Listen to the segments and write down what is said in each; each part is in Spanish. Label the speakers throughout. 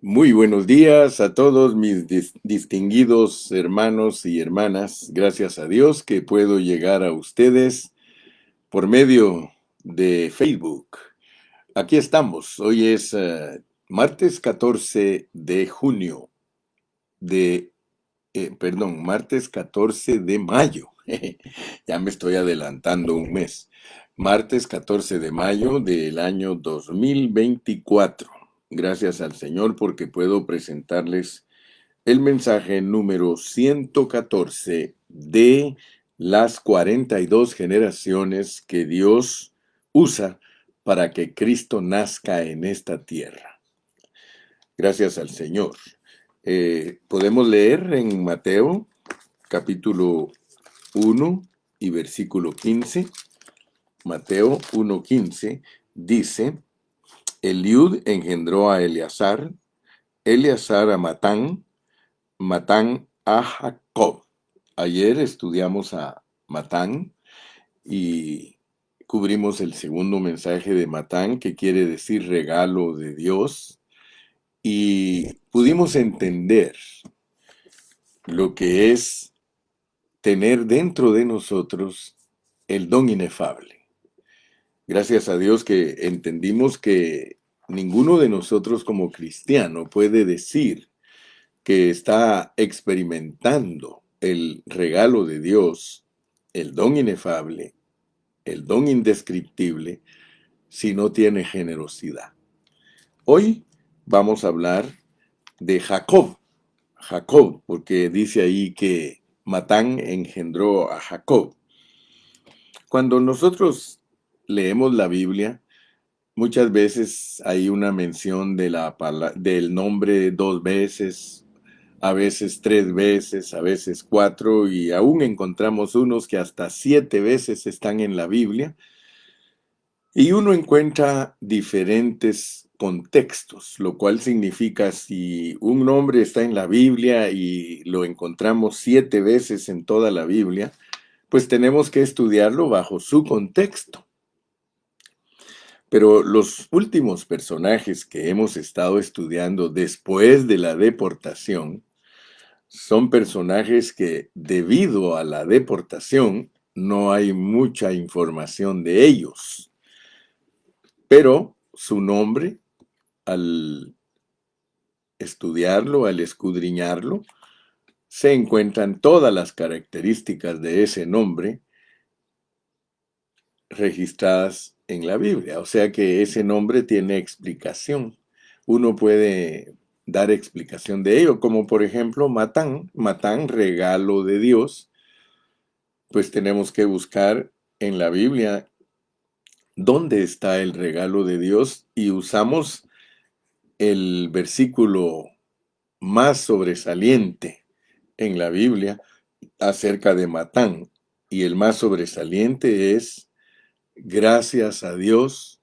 Speaker 1: Muy buenos días a todos mis distinguidos hermanos y hermanas. Gracias a Dios que puedo llegar a ustedes por medio de Facebook. Aquí estamos. Hoy es martes 14 de junio de, martes 14 de mayo. Ya me estoy adelantando un mes. Martes 14 de mayo del año 2024. Gracias al Señor porque puedo presentarles el mensaje número 114 de las 42 generaciones que Dios usa para que Cristo nazca en esta tierra. Gracias al Señor. Podemos leer en Mateo capítulo 1 y versículo 15. Mateo 1:15 dice: Eliud engendró a Eleazar, Eleazar a Matán, Matán a Jacob. Ayer estudiamos a Matán y cubrimos el segundo mensaje de Matán, que quiere decir regalo de Dios, y pudimos entender lo que es tener dentro de nosotros el don inefable. Gracias a Dios que entendimos que ninguno de nosotros como cristiano puede decir que está experimentando el regalo de Dios, el don inefable, el don indescriptible, si no tiene generosidad. Hoy vamos a hablar de Jacob. Jacob, porque dice ahí que Matán engendró a Jacob. Cuando nosotros leemos la Biblia, muchas veces hay una mención de del nombre 2 veces, a veces 3 veces, a veces 4, y aún encontramos unos que hasta 7 veces están en la Biblia, y uno encuentra diferentes contextos, lo cual significa si un nombre está en la Biblia y lo encontramos 7 veces en toda la Biblia, pues tenemos que estudiarlo bajo su contexto. Pero los últimos personajes que hemos estado estudiando después de la deportación son personajes que, debido a la deportación, no hay mucha información de ellos. Pero su nombre, al estudiarlo, al escudriñarlo, se encuentran todas las características de ese nombre registradas en la Biblia. O sea que ese nombre tiene explicación. Uno puede dar explicación de ello, como por ejemplo Matán, Matán, regalo de Dios. Pues tenemos que buscar en la Biblia dónde está el regalo de Dios y usamos el versículo más sobresaliente en la Biblia acerca de Matán. Y el más sobresaliente es: gracias a Dios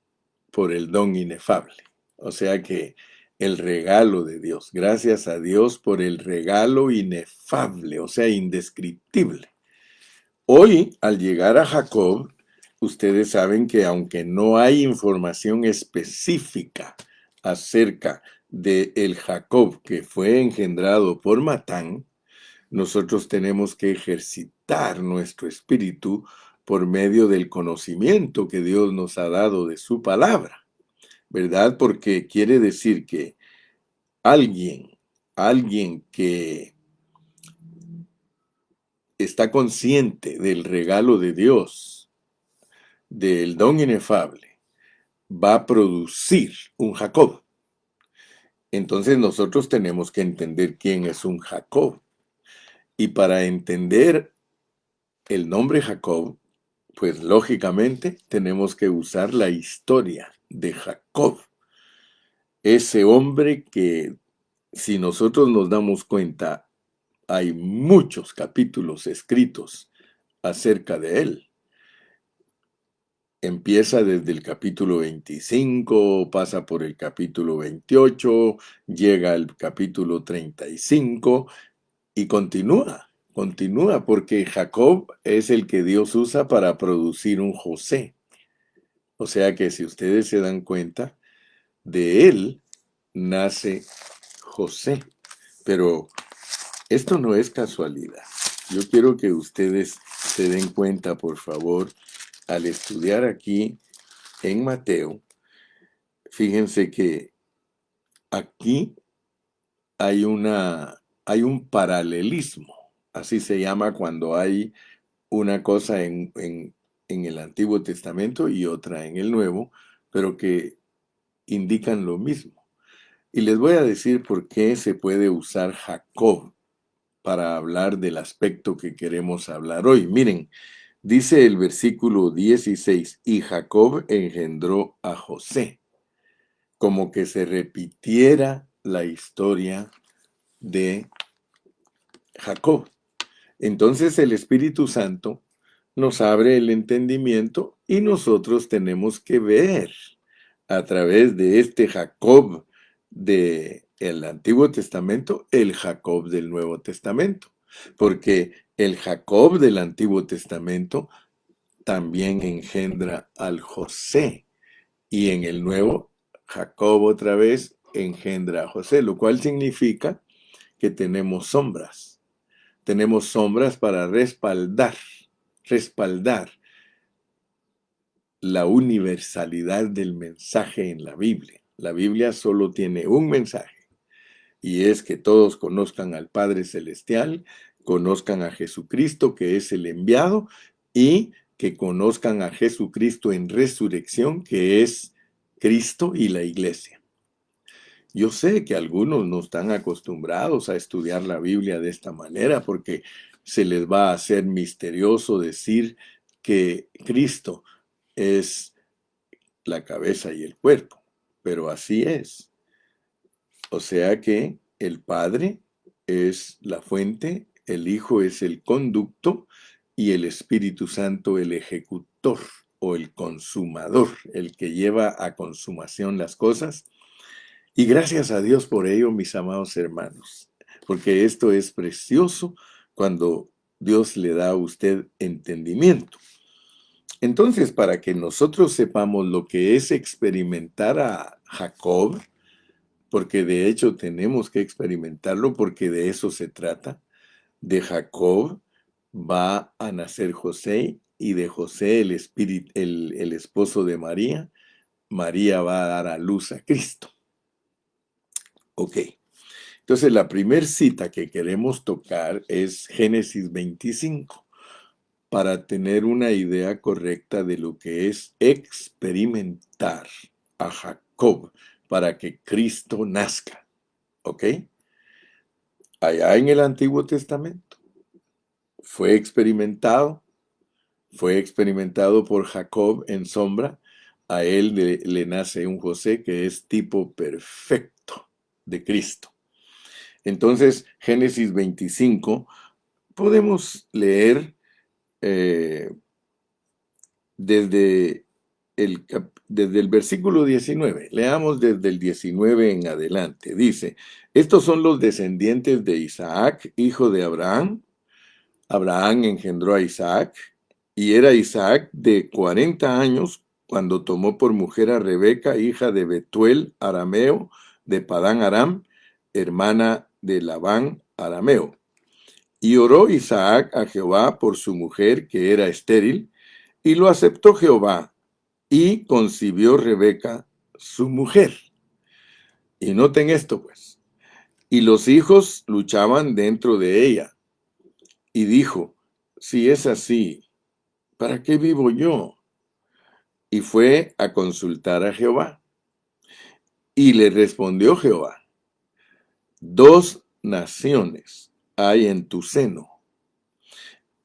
Speaker 1: por el don inefable. O sea que el regalo de Dios, gracias a Dios por el regalo inefable, o sea, indescriptible. Hoy, al llegar a Jacob, ustedes saben que aunque no hay información específica acerca de el Jacob que fue engendrado por Matán, nosotros tenemos que ejercitar nuestro espíritu por medio del conocimiento que Dios nos ha dado de su palabra, ¿verdad? Porque quiere decir que alguien, alguien que está consciente del regalo de Dios, del don inefable, va a producir un Jacob. Entonces nosotros tenemos que entender quién es un Jacob. Y para entender el nombre Jacob, pues lógicamente tenemos que usar la historia de Jacob. Ese hombre que, si nosotros nos damos cuenta, hay muchos capítulos escritos acerca de él. Empieza desde el capítulo 25, pasa por el capítulo 28, llega al capítulo 35 y continúa, porque Jacob es el que Dios usa para producir un José. O sea que si ustedes se dan cuenta, de él nace José. Pero esto no es casualidad. Yo quiero que ustedes se den cuenta, por favor, al estudiar aquí en Mateo, fíjense que aquí hay un paralelismo. Así se llama cuando hay una cosa en el Antiguo Testamento y otra en el Nuevo, pero que indican lo mismo. Y les voy a decir por qué se puede usar Jacob para hablar del aspecto que queremos hablar hoy. Miren, dice el versículo 16, y Jacob engendró a José, como que se repitiera la historia de Jacob. Entonces el Espíritu Santo nos abre el entendimiento y nosotros tenemos que ver a través de este Jacob del Antiguo Testamento, el Jacob del Nuevo Testamento. Porque el Jacob del Antiguo Testamento también engendra al José. Y en el Nuevo, Jacob otra vez engendra a José, lo cual significa que tenemos sombras. Tenemos sombras para respaldar la universalidad del mensaje en la Biblia. La Biblia solo tiene un mensaje, y es que todos conozcan al Padre Celestial, conozcan a Jesucristo, que es el enviado, y que conozcan a Jesucristo en resurrección, que es Cristo y la iglesia. Yo sé que algunos no están acostumbrados a estudiar la Biblia de esta manera porque se les va a hacer misterioso decir que Cristo es la cabeza y el cuerpo, pero así es. O sea que el Padre es la fuente, el Hijo es el conducto y el Espíritu Santo el ejecutor o el consumador, el que lleva a consumación las cosas. Y gracias a Dios por ello, mis amados hermanos, porque esto es precioso cuando Dios le da a usted entendimiento. Entonces, para que nosotros sepamos lo que es experimentar a Jacob, porque de hecho tenemos que experimentarlo porque de eso se trata, de Jacob va a nacer José y de José el esposo de María, María va a dar a luz a Cristo. Ok, entonces la primer cita que queremos tocar es Génesis 25, para tener una idea correcta de lo que es experimentar a Jacob para que Cristo nazca. ¿Ok? Allá en el Antiguo Testamento fue experimentado por Jacob en sombra. A él le nace un José que es tipo perfecto de Cristo. Entonces, Génesis 25, podemos leer desde el versículo 19. Leamos desde el 19 en adelante. Dice, estos son los descendientes de Isaac, hijo de Abraham. Abraham engendró a Isaac, y era Isaac de 40 años cuando tomó por mujer a Rebeca, hija de Betuel arameo, de Padán Aram, hermana de Labán arameo. Y oró Isaac a Jehová por su mujer, que era estéril, y lo aceptó Jehová, y concibió Rebeca, su mujer. Y noten esto, pues. Y los hijos luchaban dentro de ella. Y dijo, si es así, ¿para qué vivo yo? Y fue a consultar a Jehová. Y le respondió Jehová, 2 naciones hay en tu seno,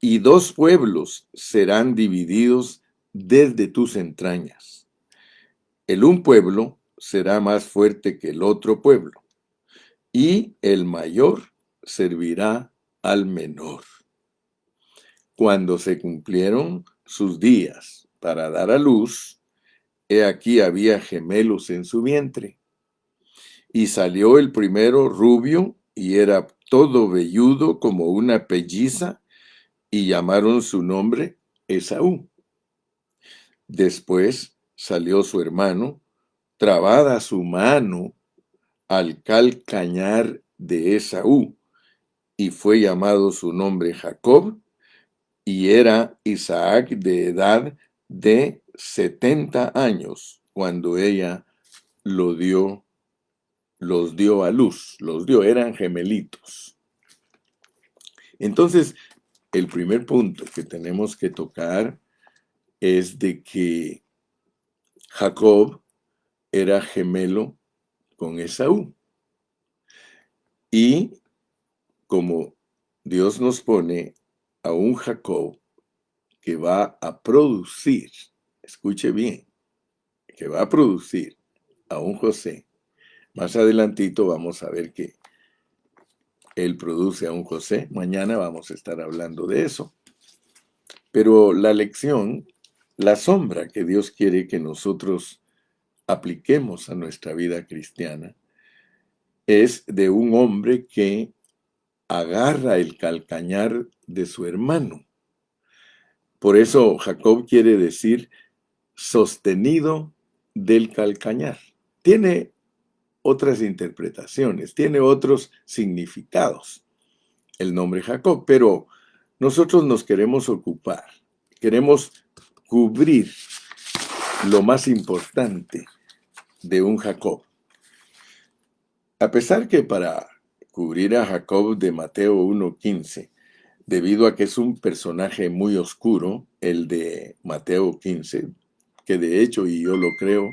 Speaker 1: y 2 pueblos serán divididos desde tus entrañas. El un pueblo será más fuerte que el otro pueblo, y el mayor servirá al menor. Cuando se cumplieron sus días para dar a luz, he aquí había gemelos en su vientre. Y salió el primero rubio, y era todo velludo como una pelliza, y llamaron su nombre Esaú. Después salió su hermano, trabada su mano, al calcañar de Esaú, y fue llamado su nombre Jacob, y era Isaac de edad de 70 años cuando ella lo dio, los dio a luz, eran gemelitos. Entonces, el primer punto que tenemos que tocar es de que Jacob era gemelo con Esaú. Y como Dios nos pone a un Jacob que va a producir, escuche bien, que va a producir a un José, más adelantito vamos a ver que él produce a un José. Mañana vamos a estar hablando de eso. Pero la lección, la sombra que Dios quiere que nosotros apliquemos a nuestra vida cristiana, es de un hombre que agarra el calcañar de su hermano. Por eso Jacob quiere decir sostenido del calcañar. Tiene otras interpretaciones, tiene otros significados el nombre Jacob, pero nosotros nos queremos ocupar, queremos cubrir lo más importante de un Jacob. A pesar que para cubrir a Jacob de Mateo 1:15, debido a que es un personaje muy oscuro, el de Mateo 15, que de hecho, y yo lo creo,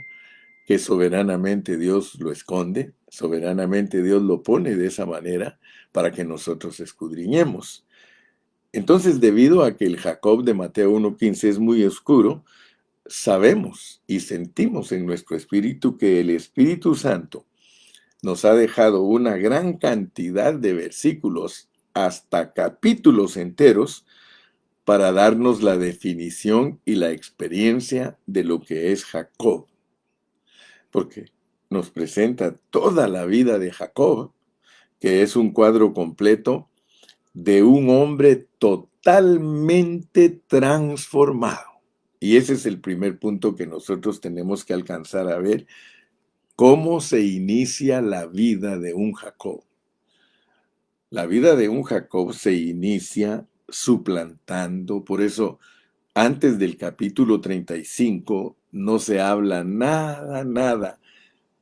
Speaker 1: que soberanamente Dios lo esconde, soberanamente Dios lo pone de esa manera para que nosotros escudriñemos. Entonces, debido a que el Jacob de Mateo 1:15 es muy oscuro, sabemos y sentimos en nuestro espíritu que el Espíritu Santo nos ha dejado una gran cantidad de versículos, hasta capítulos enteros, para darnos la definición y la experiencia de lo que es Jacob. Porque nos presenta toda la vida de Jacob, que es un cuadro completo de un hombre totalmente transformado. Y ese es el primer punto que nosotros tenemos que alcanzar a ver: cómo se inicia la vida de un Jacob. La vida de un Jacob se inicia suplantando, por eso antes del capítulo 35 no se habla nada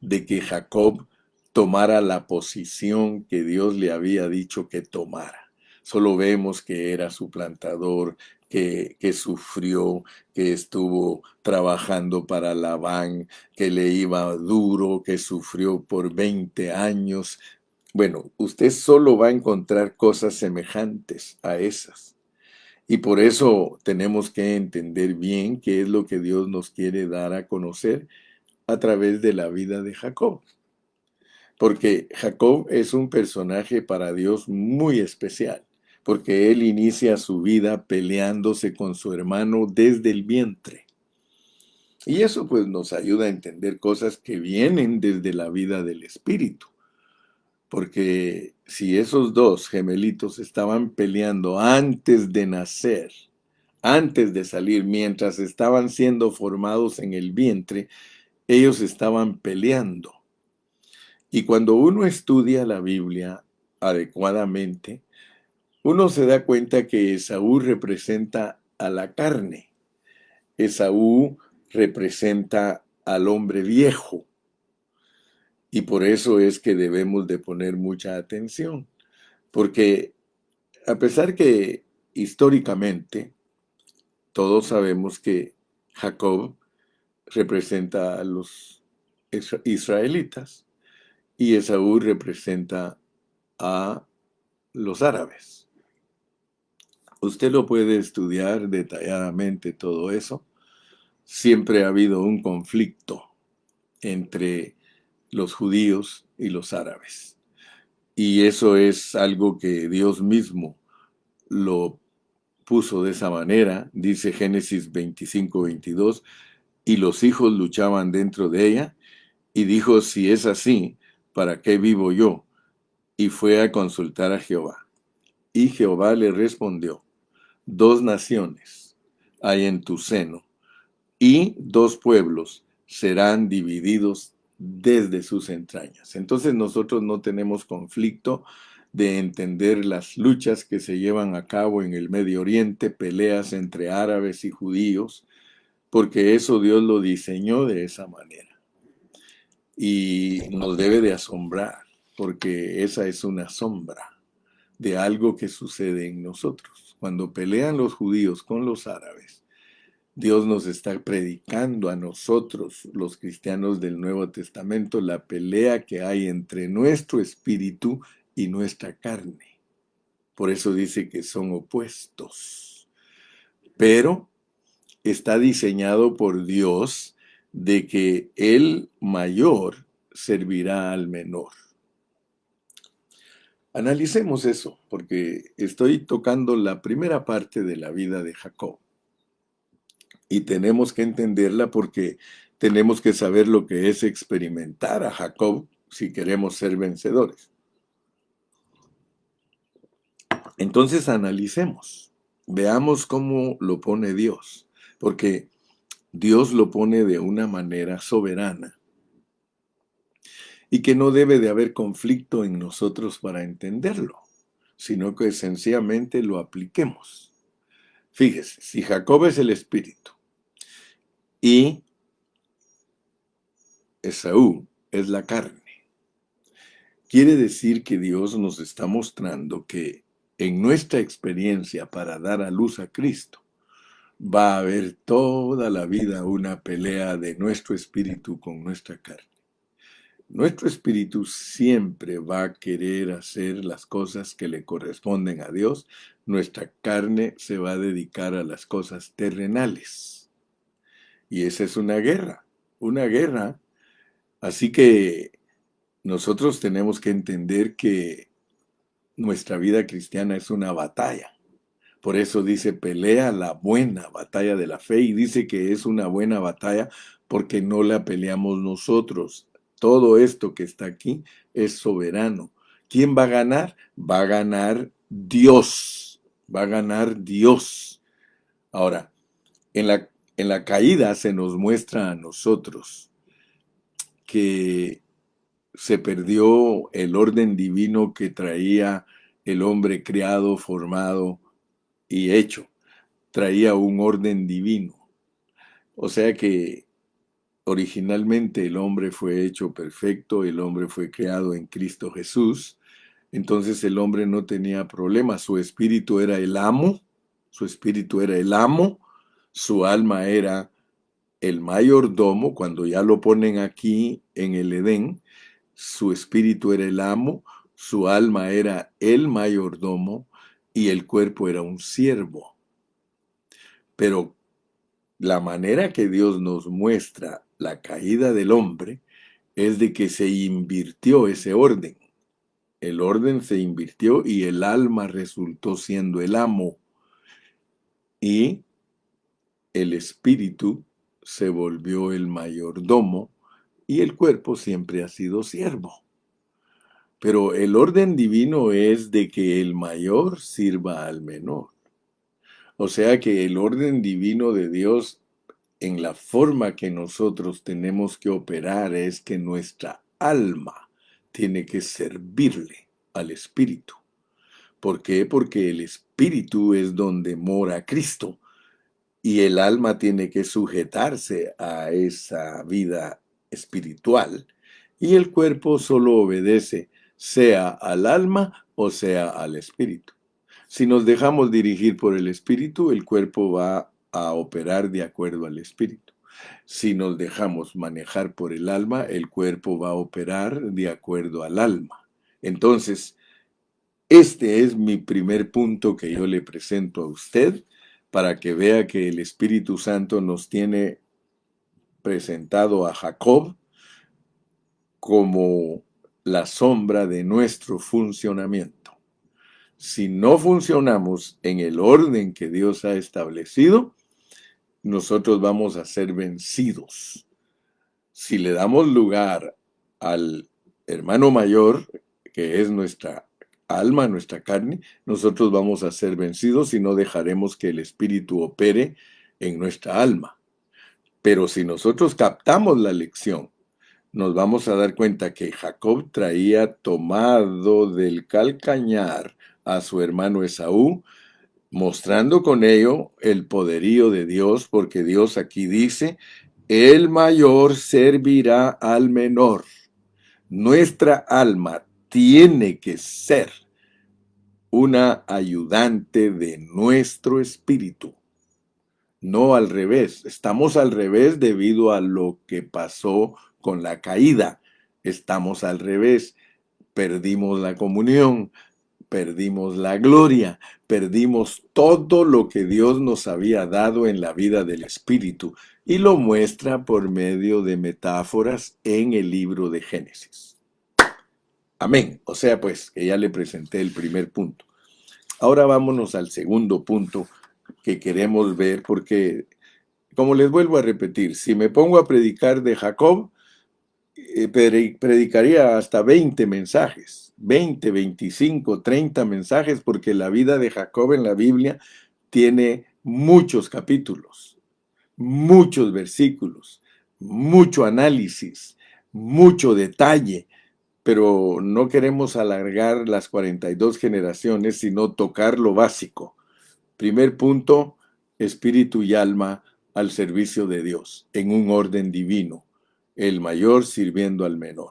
Speaker 1: de que Jacob tomara la posición que Dios le había dicho que tomara. Solo vemos que era suplantador, que sufrió, que estuvo trabajando para Labán, que le iba duro, que sufrió por 20 años. Bueno, usted solo va a encontrar cosas semejantes a esas. Y por eso tenemos que entender bien qué es lo que Dios nos quiere dar a conocer a través de la vida de Jacob. Porque Jacob es un personaje para Dios muy especial, porque él inicia su vida peleándose con su hermano desde el vientre. Y eso pues nos ayuda a entender cosas que vienen desde la vida del espíritu. Porque si esos dos gemelitos estaban peleando antes de nacer, antes de salir, mientras estaban siendo formados en el vientre, ellos estaban peleando. Y cuando uno estudia la Biblia adecuadamente, uno se da cuenta que Esaú representa a la carne. Esaú representa al hombre viejo. Y por eso es que debemos de poner mucha atención. Porque a pesar que históricamente todos sabemos que Jacob representa a los israelitas y Esaú representa a los árabes. Usted lo puede estudiar detalladamente todo eso. Siempre ha habido un conflicto entre los judíos y los árabes. Y eso es algo que Dios mismo lo puso de esa manera. Dice Génesis 25:22, y los hijos luchaban dentro de ella, y dijo: si es así, ¿para qué vivo yo? Y fue a consultar a Jehová. Y Jehová le respondió: dos naciones hay en tu seno, y dos pueblos serán divididos desde sus entrañas. Entonces nosotros no tenemos conflicto de entender las luchas que se llevan a cabo en el Medio Oriente, peleas entre árabes y judíos, porque eso Dios lo diseñó de esa manera. Y nos debe de asombrar, porque esa es una sombra de algo que sucede en nosotros. Cuando pelean los judíos con los árabes, Dios nos está predicando a nosotros, los cristianos del Nuevo Testamento, la pelea que hay entre nuestro espíritu y nuestra carne. Por eso dice que son opuestos. Pero está diseñado por Dios de que el mayor servirá al menor. Analicemos eso, porque estoy tocando la primera parte de la vida de Jacob. Y tenemos que entenderla porque tenemos que saber lo que es experimentar a Jacob si queremos ser vencedores. Entonces analicemos, veamos cómo lo pone Dios, porque Dios lo pone de una manera soberana y que no debe de haber conflicto en nosotros para entenderlo, sino que sencillamente lo apliquemos. Fíjese, si Jacob es el espíritu y Esaú es la carne, quiere decir que Dios nos está mostrando que en nuestra experiencia para dar a luz a Cristo, va a haber toda la vida una pelea de nuestro espíritu con nuestra carne. Nuestro espíritu siempre va a querer hacer las cosas que le corresponden a Dios. Nuestra carne se va a dedicar a las cosas terrenales. Y esa es una guerra, una guerra. Así que nosotros tenemos que entender que nuestra vida cristiana es una batalla. Por eso dice, pelea la buena batalla de la fe, y dice que es una buena batalla porque no la peleamos nosotros. Todo esto que está aquí es soberano. ¿Quién va a ganar? Va a ganar Dios. Va a ganar Dios. Ahora, en la caída se nos muestra a nosotros que se perdió el orden divino que traía el hombre creado, formado y hecho. Traía un orden divino. O sea que originalmente el hombre fue hecho perfecto, el hombre fue creado en Cristo Jesús. Entonces el hombre no tenía problema, su espíritu era el amo, su espíritu era el amo, su alma era el mayordomo. Cuando ya lo ponen aquí en el Edén, su espíritu era el amo, su alma era el mayordomo y el cuerpo era un siervo. Pero la manera que Dios nos muestra la caída del hombre es de que se invirtió ese orden. El orden se invirtió y el alma resultó siendo el amo. Y el espíritu se volvió el mayordomo y el cuerpo siempre ha sido siervo. Pero el orden divino es de que el mayor sirva al menor. O sea que el orden divino de Dios en la forma que nosotros tenemos que operar es que nuestra alma tiene que servirle al espíritu. ¿Por qué? Porque el espíritu es donde mora Cristo y el alma tiene que sujetarse a esa vida espiritual y el cuerpo solo obedece sea al alma o sea al espíritu. Si nos dejamos dirigir por el espíritu, el cuerpo va a operar de acuerdo al espíritu. Si nos dejamos manejar por el alma, el cuerpo va a operar de acuerdo al alma. Entonces, este es mi primer punto que yo le presento a usted para que vea que el Espíritu Santo nos tiene presentado a Jacob como la sombra de nuestro funcionamiento. Si no funcionamos en el orden que Dios ha establecido, nosotros vamos a ser vencidos. Si le damos lugar al hermano mayor, que es nuestra alma, nuestra carne, nosotros vamos a ser vencidos y no dejaremos que el espíritu opere en nuestra alma. Pero si nosotros captamos la lección nos vamos a dar cuenta que Jacob traía tomado del calcañar a su hermano Esaú, mostrando con ello el poderío de Dios, porque Dios aquí dice, el mayor servirá al menor. Nuestra alma tiene que ser una ayudante de nuestro espíritu, no al revés. Estamos al revés debido a lo que pasó con la caída. Estamos al revés. Perdimos la comunión, perdimos la gloria, perdimos todo lo que Dios nos había dado en la vida del Espíritu y lo muestra por medio de metáforas en el libro de Génesis. Amén. O sea, pues, que ya le presenté el primer punto. Ahora vámonos al segundo punto que queremos ver, porque, como les vuelvo a repetir, si me pongo a predicar de Jacob, predicaría hasta 20 mensajes, 20, 25, 30 mensajes, porque la vida de Jacob en la Biblia tiene muchos capítulos, muchos versículos, mucho análisis, mucho detalle, pero no queremos alargar las 42 generaciones, sino tocar lo básico. Primer punto, espíritu y alma al servicio de Dios, en un orden divino, el mayor sirviendo al menor.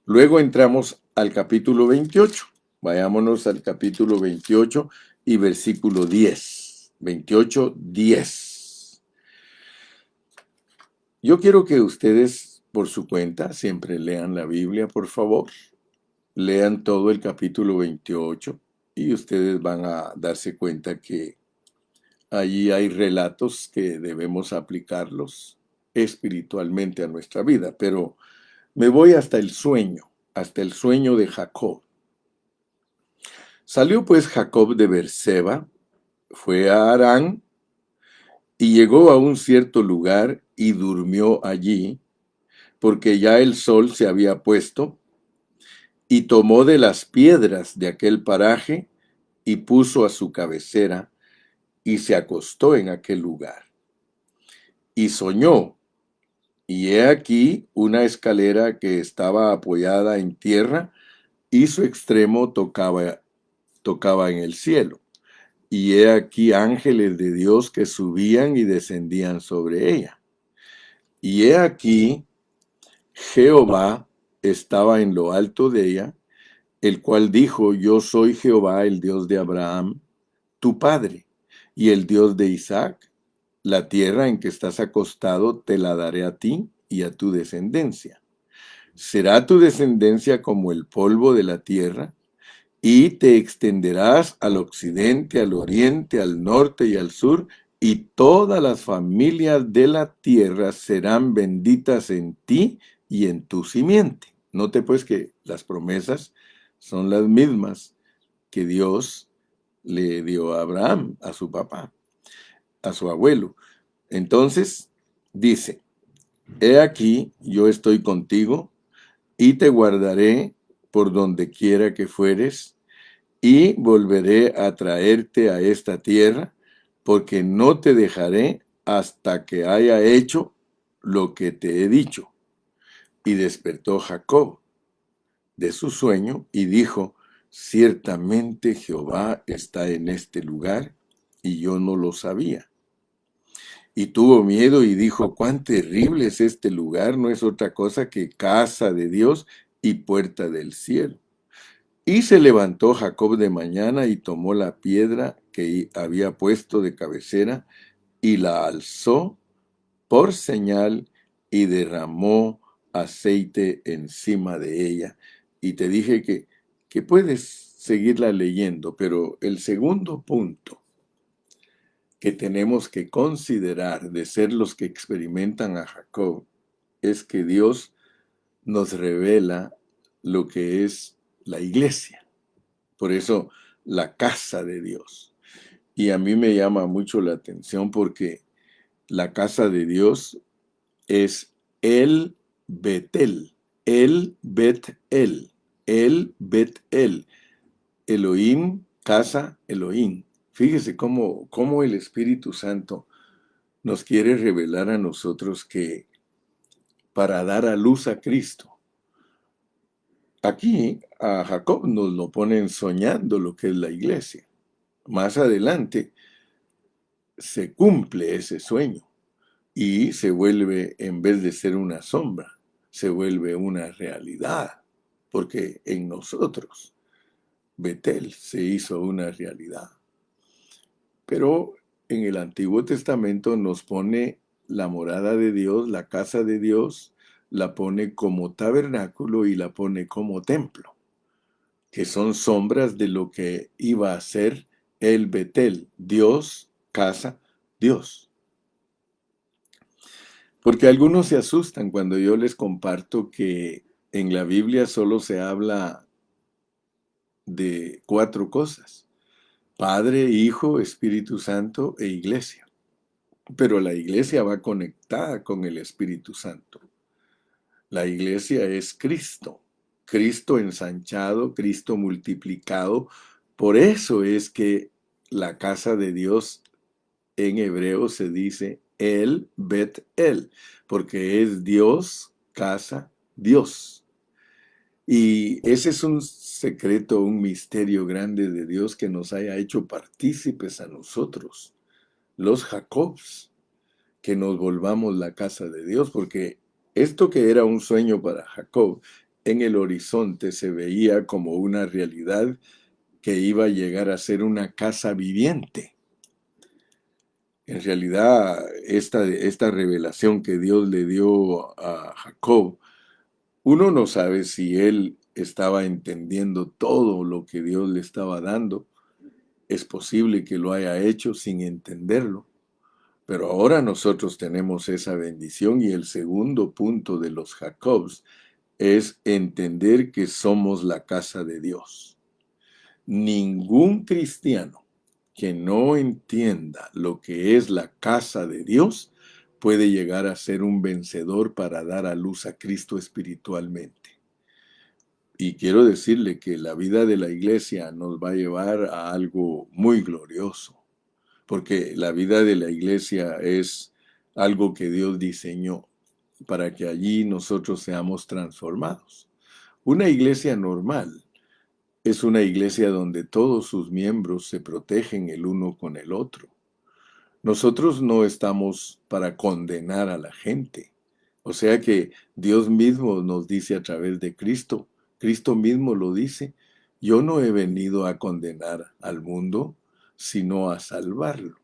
Speaker 1: Luego entramos al capítulo 28. Vayámonos al capítulo 28 y versículo 10. 28, 10. Yo quiero que ustedes, por su cuenta, siempre lean la Biblia, por favor. Lean todo el capítulo 28 y ustedes van a darse cuenta que allí hay relatos que debemos aplicarlos espiritualmente a nuestra vida, pero me voy hasta el sueño de Jacob. Salió pues Jacob de Berseba, fue a Harán y llegó a un cierto lugar y durmió allí, porque ya el sol se había puesto, y tomó de las piedras de aquel paraje y puso a su cabecera y se acostó en aquel lugar. Y soñó, y he aquí una escalera que estaba apoyada en tierra y su extremo tocaba en el cielo. Y he aquí ángeles de Dios que subían y descendían sobre ella. Y he aquí Jehová estaba en lo alto de ella, el cual dijo, yo soy Jehová, el Dios de Abraham, tu padre, y el Dios de Isaac. La tierra en que estás acostado te la daré a ti y a tu descendencia. Será tu descendencia como el polvo de la tierra, y te extenderás al occidente, al oriente, al norte y al sur, y todas las familias de la tierra serán benditas en ti y en tu simiente. Note pues que las promesas son las mismas que Dios le dio a Abraham, a su papá, a su abuelo. Entonces dice, he aquí, yo estoy contigo y te guardaré por donde quiera que fueres, y volveré a traerte a esta tierra, porque no te dejaré hasta que haya hecho lo que te he dicho. Y despertó Jacob de su sueño y dijo, ciertamente Jehová está en este lugar, y yo no lo sabía. Y tuvo miedo y dijo, cuán terrible es este lugar, no es otra cosa que casa de Dios y puerta del cielo. Y se levantó Jacob de mañana y tomó la piedra que había puesto de cabecera y la alzó por señal y derramó aceite encima de ella. Y te dije que puedes seguirla leyendo, pero el segundo punto que tenemos que considerar de ser los que experimentan a Jacob es que Dios nos revela lo que es la iglesia. Por eso, la casa de Dios. Y a mí me llama mucho la atención porque la casa de Dios es el Betel, el Bet-El, el Bet-El. Elohim, casa Elohim. Fíjese cómo el Espíritu Santo nos quiere revelar a nosotros que para dar a luz a Cristo. Aquí a Jacob nos lo ponen soñando lo que es la iglesia. Más adelante se cumple ese sueño y se vuelve, en vez de ser una sombra, se vuelve una realidad, porque en nosotros Betel se hizo una realidad. Pero en el Antiguo Testamento nos pone la morada de Dios, la casa de Dios, la pone como tabernáculo y la pone como templo, que son sombras de lo que iba a ser el Betel, Dios, casa, Dios. Porque algunos se asustan cuando yo les comparto que en la Biblia solo se habla de 4 cosas: Padre, Hijo, Espíritu Santo e Iglesia. Pero la iglesia va conectada con el Espíritu Santo. La iglesia es Cristo, Cristo ensanchado, Cristo multiplicado. Por eso es que la casa de Dios en hebreo se dice El Bet El, porque es Dios, casa, Dios. Y ese es un secreto, un misterio grande de Dios que nos haya hecho partícipes a nosotros, los Jacobs, que nos volvamos la casa de Dios, porque esto que era un sueño para Jacob, en el horizonte se veía como una realidad que iba a llegar a ser una casa viviente. En realidad, esta revelación que Dios le dio a Jacob, uno no sabe si él estaba entendiendo todo lo que Dios le estaba dando. Es posible que lo haya hecho sin entenderlo. Pero ahora nosotros tenemos esa bendición y el segundo punto de los Jacobs es entender que somos la casa de Dios. Ningún cristiano que no entienda lo que es la casa de Dios puede llegar a ser un vencedor para dar a luz a Cristo espiritualmente. Y quiero decirle que la vida de la iglesia nos va a llevar a algo muy glorioso, porque la vida de la iglesia es algo que Dios diseñó para que allí nosotros seamos transformados. Una iglesia normal es una iglesia donde todos sus miembros se protegen el uno con el otro. Nosotros no estamos para condenar a la gente. O sea que Dios mismo nos dice a través de Cristo, Cristo mismo lo dice, yo no he venido a condenar al mundo, sino a salvarlo.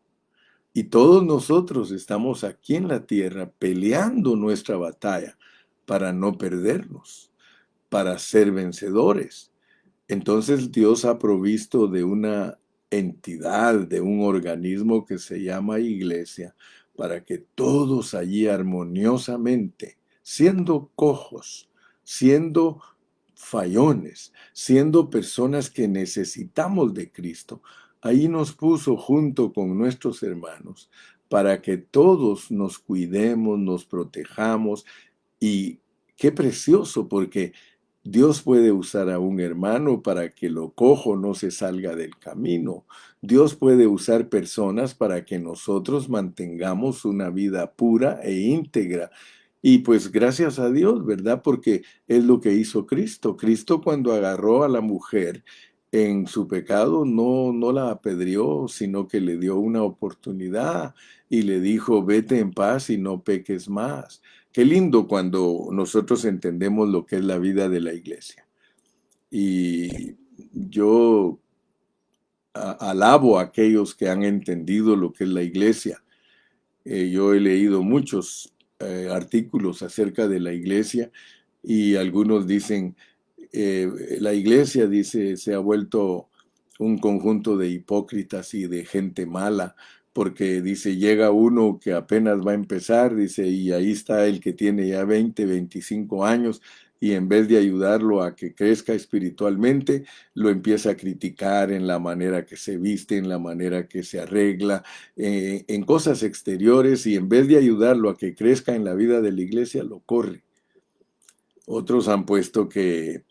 Speaker 1: Y todos nosotros estamos aquí en la tierra peleando nuestra batalla para no perdernos, para ser vencedores. Entonces Dios ha provisto de una entidad, de un organismo que se llama iglesia, para que todos allí armoniosamente, siendo cojos, siendo fallones, siendo personas que necesitamos de Cristo, ahí nos puso junto con nuestros hermanos para que todos nos cuidemos, nos protejamos. Y qué precioso, porque Dios puede usar a un hermano para que lo cojo no se salga del camino. Dios puede usar personas para que nosotros mantengamos una vida pura e íntegra. Y pues gracias a Dios, ¿verdad? Porque es lo que hizo Cristo. Cristo, cuando agarró a la mujer en su pecado, no la apedreó, sino que le dio una oportunidad y le dijo: vete en paz y no peques más. Qué lindo cuando nosotros entendemos lo que es la vida de la iglesia. Y yo alabo a aquellos que han entendido lo que es la iglesia. Yo he leído muchos artículos acerca de la iglesia y algunos dicen, la iglesia, dice, se ha vuelto un conjunto de hipócritas y de gente mala, porque dice, llega uno que apenas va a empezar, dice, y ahí está el que tiene ya 20, 25 años, y en vez de ayudarlo a que crezca espiritualmente, lo empieza a criticar en la manera que se viste, en la manera que se arregla, en cosas exteriores, y en vez de ayudarlo a que crezca en la vida de la iglesia, lo corre. Otros han puesto que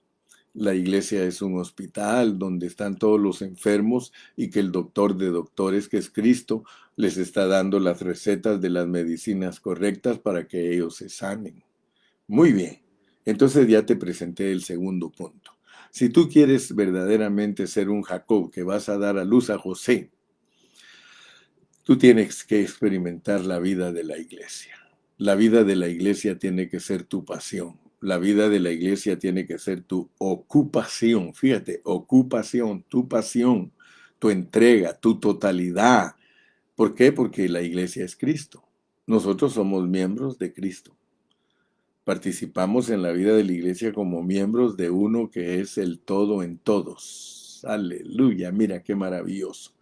Speaker 1: la iglesia es un hospital donde están todos los enfermos y que el doctor de doctores, que es Cristo, les está dando las recetas de las medicinas correctas para que ellos se sanen. Muy bien. Entonces ya te presenté el segundo punto. Si tú quieres verdaderamente ser un Jacob que vas a dar a luz a José, tú tienes que experimentar la vida de la iglesia. La vida de la iglesia tiene que ser tu pasión. La vida de la iglesia tiene que ser tu ocupación. Fíjate, ocupación, tu pasión, tu entrega, tu totalidad. ¿Por qué? Porque la iglesia es Cristo. Nosotros somos miembros de Cristo. Participamos en la vida de la iglesia como miembros de uno que es el todo en todos. Aleluya, mira qué maravilloso.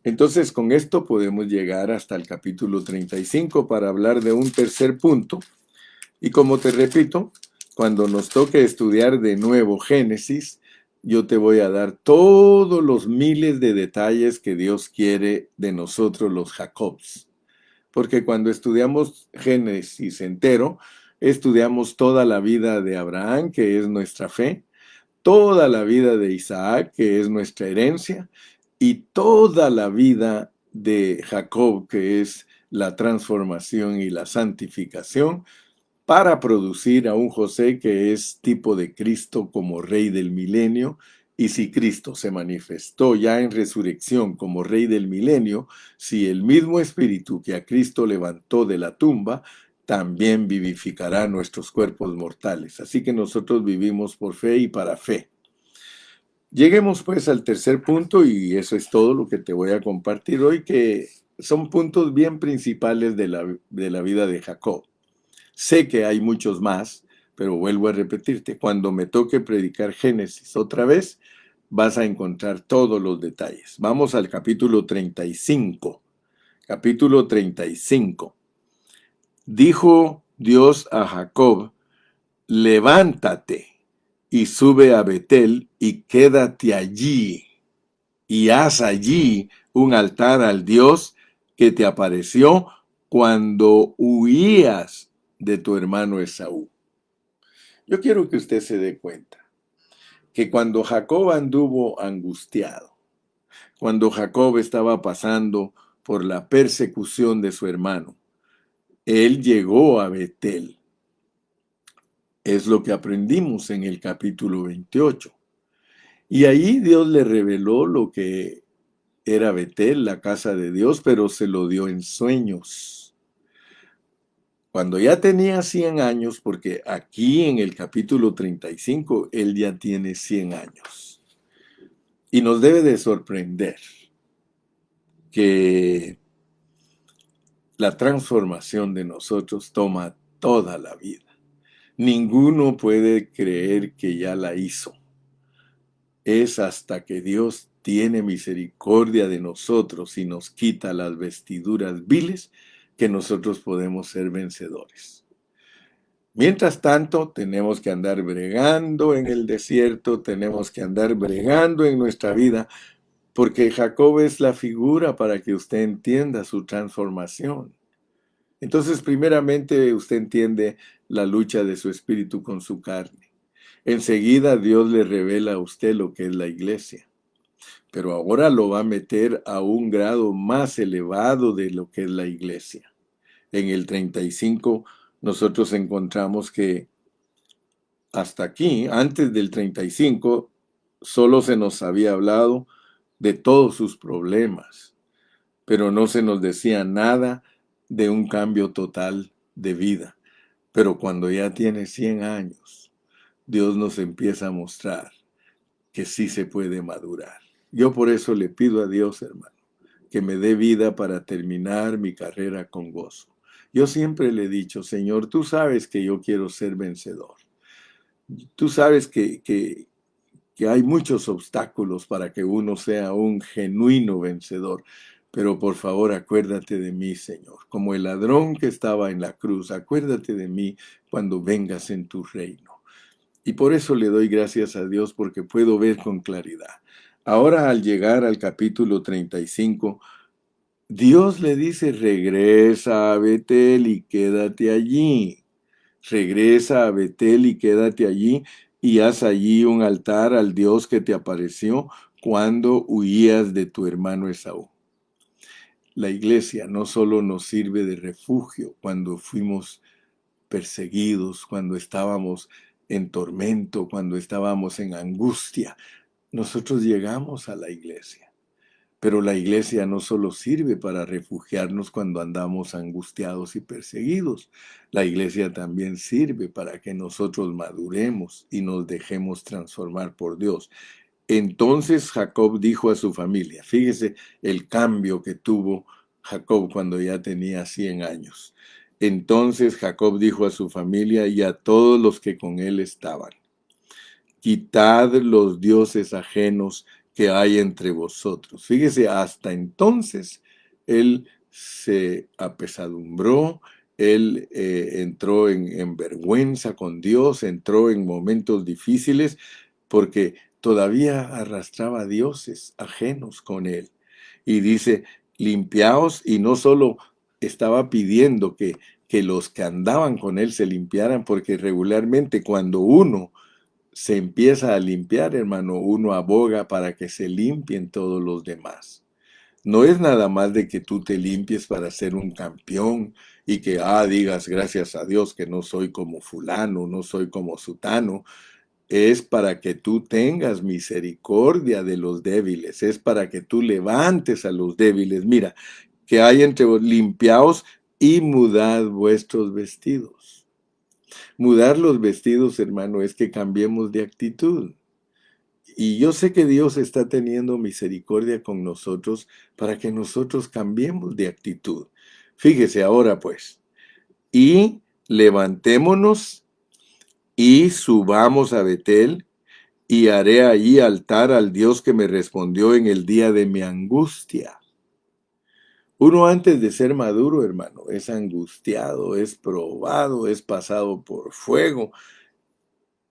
Speaker 1: Entonces, con esto podemos llegar hasta el capítulo 35 para hablar de un tercer punto. Y como te repito, cuando nos toque estudiar de nuevo Génesis, yo te voy a dar todos los miles de detalles que Dios quiere de nosotros los Jacobs. Porque cuando estudiamos Génesis entero, estudiamos toda la vida de Abraham, que es nuestra fe, toda la vida de Isaac, que es nuestra herencia, y toda la vida de Jacob, que es la transformación y la santificación, para producir a un José que es tipo de Cristo como Rey del milenio. Y si Cristo se manifestó ya en resurrección como Rey del milenio, si el mismo Espíritu que a Cristo levantó de la tumba, también vivificará nuestros cuerpos mortales. Así que nosotros vivimos por fe y para fe. Lleguemos pues al tercer punto y eso es todo lo que te voy a compartir hoy, que son puntos bien principales de la vida de Jacob. Sé que hay muchos más, pero vuelvo a repetirte, cuando me toque predicar Génesis otra vez, vas a encontrar todos los detalles. Vamos al capítulo 35. Capítulo 35. Dijo Dios a Jacob: levántate y sube a Betel y quédate allí, y haz allí un altar al Dios que te apareció cuando huías de tu hermano Esaú. Yo quiero que usted se dé cuenta que cuando Jacob anduvo angustiado, cuando Jacob estaba pasando por la persecución de su hermano, él llegó a Betel. Es lo que aprendimos en el capítulo 28. Y ahí Dios le reveló lo que era Betel, la casa de Dios, pero se lo dio en sueños. Cuando ya tenía 100 años, porque aquí en el capítulo 35, él ya tiene 100 años. Y nos debe de sorprender que la transformación de nosotros toma toda la vida. Ninguno puede creer que ya la hizo. Es hasta que Dios tiene misericordia de nosotros y nos quita las vestiduras viles que nosotros podemos ser vencedores. Mientras tanto, tenemos que andar bregando en el desierto, tenemos que andar bregando en nuestra vida, porque Jacob es la figura para que usted entienda su transformación. Entonces, primeramente, usted entiende la lucha de su espíritu con su carne. Enseguida Dios le revela a usted lo que es la iglesia. Pero ahora lo va a meter a un grado más elevado de lo que es la iglesia. En el 35 nosotros encontramos que hasta aquí, antes del 35, solo se nos había hablado de todos sus problemas, pero no se nos decía nada de un cambio total de vida. Pero cuando ya tiene 100 años, Dios nos empieza a mostrar que sí se puede madurar. Yo por eso le pido a Dios, hermano, que me dé vida para terminar mi carrera con gozo. Yo siempre le he dicho: Señor, tú sabes que yo quiero ser vencedor. Tú sabes que hay muchos obstáculos para que uno sea un genuino vencedor. Pero por favor, acuérdate de mí, Señor. Como el ladrón que estaba en la cruz, acuérdate de mí cuando vengas en tu reino. Y por eso le doy gracias a Dios, porque puedo ver con claridad. Ahora, al llegar al capítulo 35, Dios le dice: regresa a Betel y quédate allí. Regresa a Betel y quédate allí, y haz allí un altar al Dios que te apareció cuando huías de tu hermano Esaú. La iglesia no solo nos sirve de refugio cuando fuimos perseguidos, cuando estábamos en tormento, cuando estábamos en angustia, nosotros llegamos a la iglesia. Pero la iglesia no solo sirve para refugiarnos cuando andamos angustiados y perseguidos. La iglesia también sirve para que nosotros maduremos y nos dejemos transformar por Dios. Entonces Jacob dijo a su familia, fíjese el cambio que tuvo Jacob cuando ya tenía 100 años. Entonces Jacob dijo a su familia y a todos los que con él estaban, quitad los dioses ajenos que hay entre vosotros. Fíjese, hasta entonces él se apesadumbró, él entró en vergüenza con Dios, entró en momentos difíciles porque todavía arrastraba dioses ajenos con él. Y dice, limpiaos, y no solo estaba pidiendo que los que andaban con él se limpiaran, porque regularmente cuando uno se empieza a limpiar, hermano, uno aboga para que se limpien todos los demás. No es nada más de que tú te limpies para ser un campeón y que, digas gracias a Dios que no soy como fulano, no soy como sutano. Es para que tú tengas misericordia de los débiles, es para que tú levantes a los débiles. Mira, que hay entre vos, limpiaos y mudad vuestros vestidos. Mudar los vestidos, hermano, es que cambiemos de actitud. Y yo sé que Dios está teniendo misericordia con nosotros para que nosotros cambiemos de actitud. Fíjese ahora pues, y levantémonos y subamos a Betel y haré allí altar al Dios que me respondió en el día de mi angustia. Uno antes de ser maduro, hermano, es angustiado, es probado, es pasado por fuego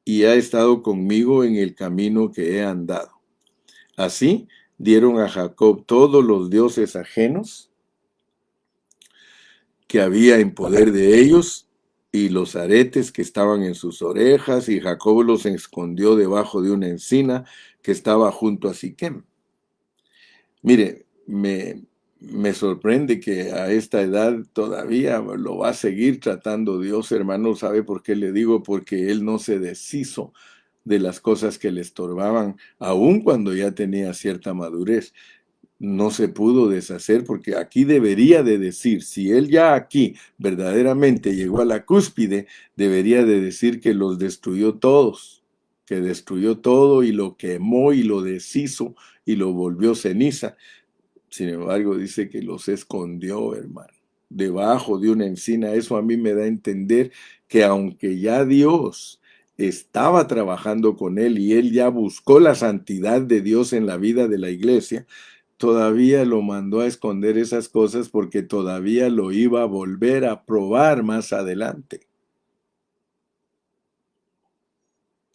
Speaker 1: y ha estado conmigo en el camino que he andado. Así dieron a Jacob todos los dioses ajenos que había en poder de ellos y los aretes que estaban en sus orejas, y Jacob los escondió debajo de una encina que estaba junto a Siquem. Mire, me sorprende que a esta edad todavía lo va a seguir tratando Dios, hermano. ¿Sabe por qué le digo? Porque él no se deshizo de las cosas que le estorbaban, aun cuando ya tenía cierta madurez. No se pudo deshacer, porque aquí debería de decir, si él ya aquí verdaderamente llegó a la cúspide, debería de decir que los destruyó todos, que destruyó todo y lo quemó y lo deshizo y lo volvió ceniza. Sin embargo, dice que los escondió, hermano, debajo de una encina. Eso a mí me da a entender que aunque ya Dios estaba trabajando con él y él ya buscó la santidad de Dios en la vida de la iglesia, todavía lo mandó a esconder esas cosas porque todavía lo iba a volver a probar más adelante.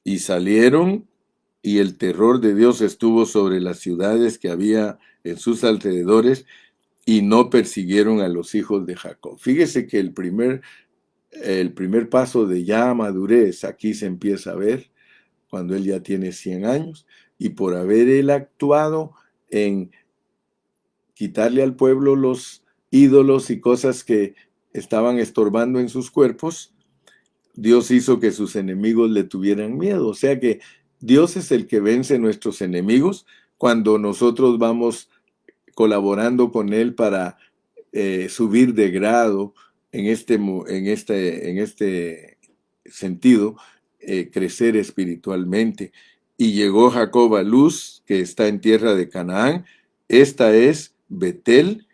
Speaker 1: Y salieron, y el terror de Dios estuvo sobre las ciudades que había en sus alrededores, y no persiguieron a los hijos de Jacob. Fíjese que el primer paso de ya madurez aquí se empieza a ver cuando él ya tiene 100 años, y por haber él actuado en quitarle al pueblo los ídolos y cosas que estaban estorbando en sus cuerpos, Dios hizo que sus enemigos le tuvieran miedo. O sea que Dios es el que vence nuestros enemigos cuando nosotros vamos colaborando con Él para subir de grado en este sentido, crecer espiritualmente. Y llegó Jacob a Luz, que está en tierra de Canaán. Esta es Betel,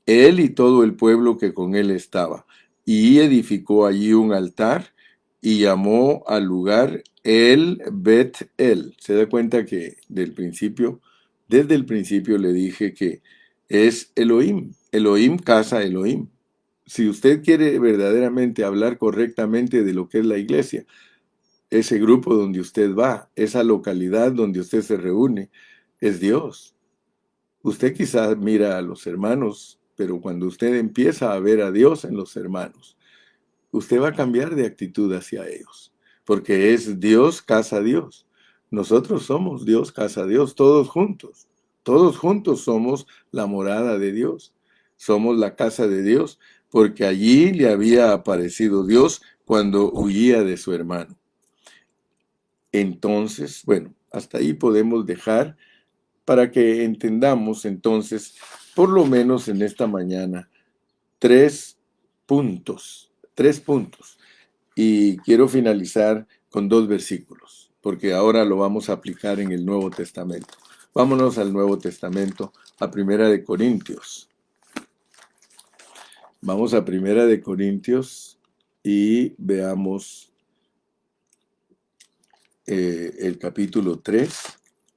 Speaker 1: él y todo el pueblo que con él estaba. Y edificó allí un altar y llamó al lugar El Bet-El. Se da cuenta que desde el principio le dije que es Elohim. Elohim, casa Elohim. Si usted quiere verdaderamente hablar correctamente de lo que es la iglesia, ese grupo donde usted va, esa localidad donde usted se reúne, es Dios. Usted quizás mira a los hermanos, pero cuando usted empieza a ver a Dios en los hermanos, usted va a cambiar de actitud hacia ellos, porque es Dios, casa Dios. Nosotros somos Dios, casa Dios, todos juntos. Todos juntos somos la morada de Dios. Somos la casa de Dios, porque allí le había aparecido Dios cuando huía de su hermano. Entonces, bueno, hasta ahí podemos dejar para que entendamos entonces, por lo menos en esta mañana, tres puntos. Y quiero finalizar con 2 versículos, porque ahora lo vamos a aplicar en el Nuevo Testamento. Vámonos al Nuevo Testamento, a Primera de Corintios. Vamos a Primera de Corintios y veamos el capítulo 3,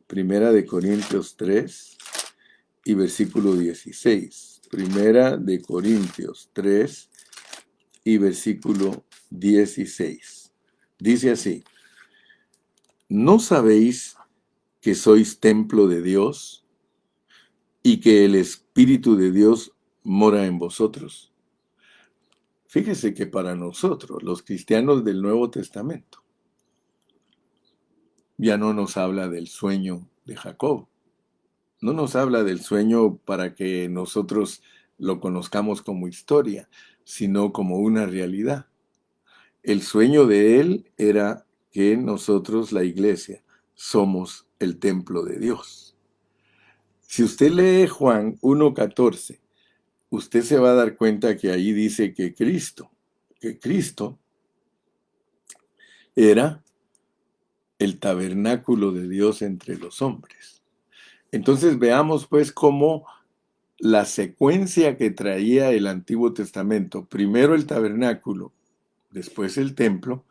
Speaker 1: Primera de Corintios 3 y versículo 16. Primera de Corintios 3 y versículo 16. Dice así: ¿no sabéis que sois templo de Dios y que el Espíritu de Dios mora en vosotros? Fíjese que para nosotros, los cristianos del Nuevo Testamento, ya no nos habla del sueño de Jacob. No nos habla del sueño para que nosotros lo conozcamos como historia, sino como una realidad. El sueño de él era que nosotros, la iglesia, somos el templo de Dios. Si usted lee Juan 1:14, usted se va a dar cuenta que ahí dice que Cristo era el tabernáculo de Dios entre los hombres. Entonces veamos pues cómo la secuencia que traía el Antiguo Testamento, primero el tabernáculo, después el templo,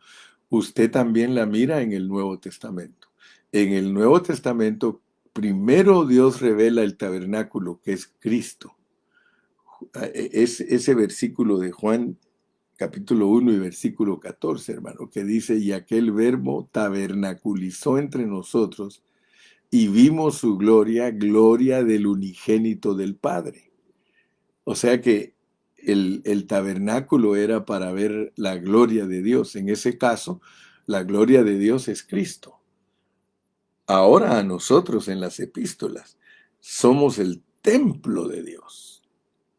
Speaker 1: usted también la mira en el Nuevo Testamento. En el Nuevo Testamento, primero Dios revela el tabernáculo, que es Cristo. Es ese versículo de Juan capítulo 1 y versículo 14, hermano, que dice: y aquel verbo tabernaculizó entre nosotros y vimos su gloria, gloria del unigénito del Padre. O sea que el tabernáculo era para ver la gloria de Dios. En ese caso, la gloria de Dios es Cristo. Ahora a nosotros en las epístolas somos el templo de Dios.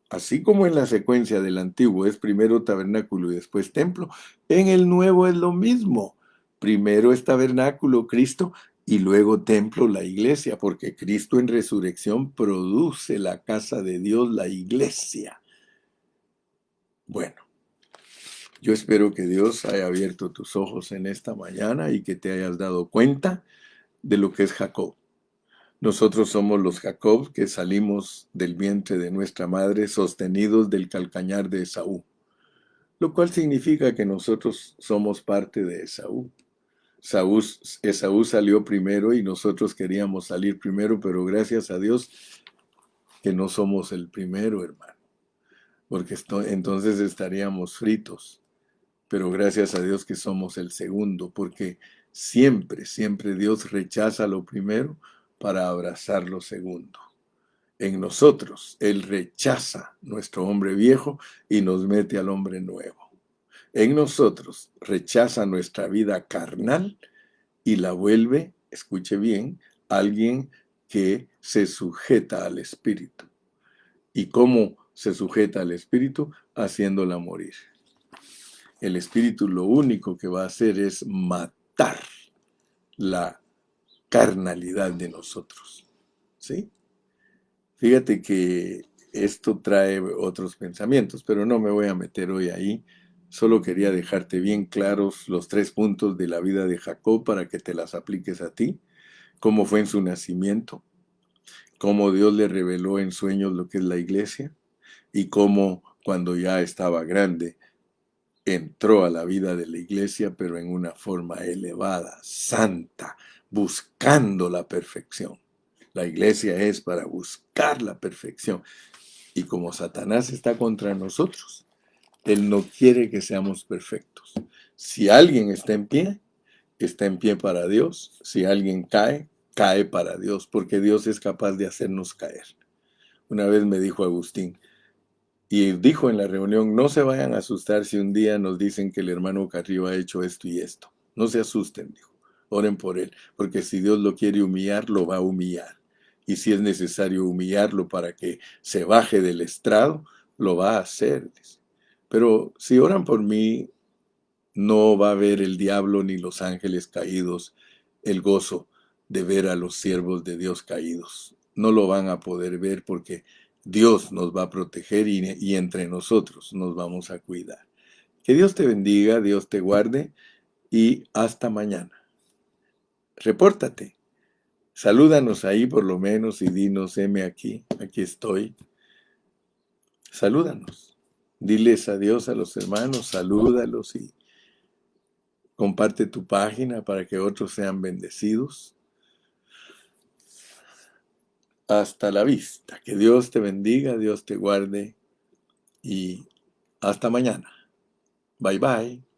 Speaker 1: Así como en la secuencia del antiguo es primero tabernáculo y después templo, en el nuevo es lo mismo. Primero es tabernáculo, Cristo, y luego templo, la iglesia, porque Cristo en resurrección produce la casa de Dios, la iglesia. Bueno, yo espero que Dios haya abierto tus ojos en esta mañana y que te hayas dado cuenta de lo que es Jacob. Nosotros somos los Jacob que salimos del vientre de nuestra madre sostenidos del calcañar de Esaú, lo cual significa que nosotros somos parte de Esaú. Esaú salió primero y nosotros queríamos salir primero, pero gracias a Dios que no somos el primero, hermano, porque entonces estaríamos fritos. Pero gracias a Dios que somos el segundo, porque siempre, siempre Dios rechaza lo primero para abrazar lo segundo. En nosotros, Él rechaza nuestro hombre viejo y nos mete al hombre nuevo. En nosotros rechaza nuestra vida carnal y la vuelve, escuche bien, alguien que se sujeta al Espíritu. ¿Y cómo se sujeta al Espíritu? Haciéndola morir. El Espíritu lo único que va a hacer es matar la carnalidad de nosotros. ¿Sí? Fíjate que esto trae otros pensamientos, pero no me voy a meter hoy ahí. Solo quería dejarte bien claros los 3 puntos de la vida de Jacob para que te las apliques a ti. Cómo fue en su nacimiento, cómo Dios le reveló en sueños lo que es la iglesia y cómo cuando ya estaba grande entró a la vida de la iglesia, pero en una forma elevada, santa, buscando la perfección. La iglesia es para buscar la perfección. Y como Satanás está contra nosotros, él no quiere que seamos perfectos. Si alguien está en pie para Dios. Si alguien cae, cae para Dios, porque Dios es capaz de hacernos caer. Una vez me dijo Agustín, y dijo en la reunión: no se vayan a asustar si un día nos dicen que el hermano Carrillo ha hecho esto y esto. No se asusten, dijo. Oren por él, porque si Dios lo quiere humillar, lo va a humillar. Y si es necesario humillarlo para que se baje del estrado, lo va a hacer. Pero si oran por mí, No va a ver el diablo ni los ángeles caídos el gozo de ver a los siervos de Dios caídos. No lo van a poder ver porque Dios nos va a proteger y entre nosotros nos vamos a cuidar. Que Dios te bendiga, Dios te guarde y hasta mañana. Repórtate. Salúdanos ahí por lo menos y dinos, heme aquí, aquí estoy. Salúdanos. Diles adiós a los hermanos, salúdalos y comparte tu página para que otros sean bendecidos. Hasta la vista. Que Dios te bendiga, Dios te guarde y hasta mañana. Bye bye.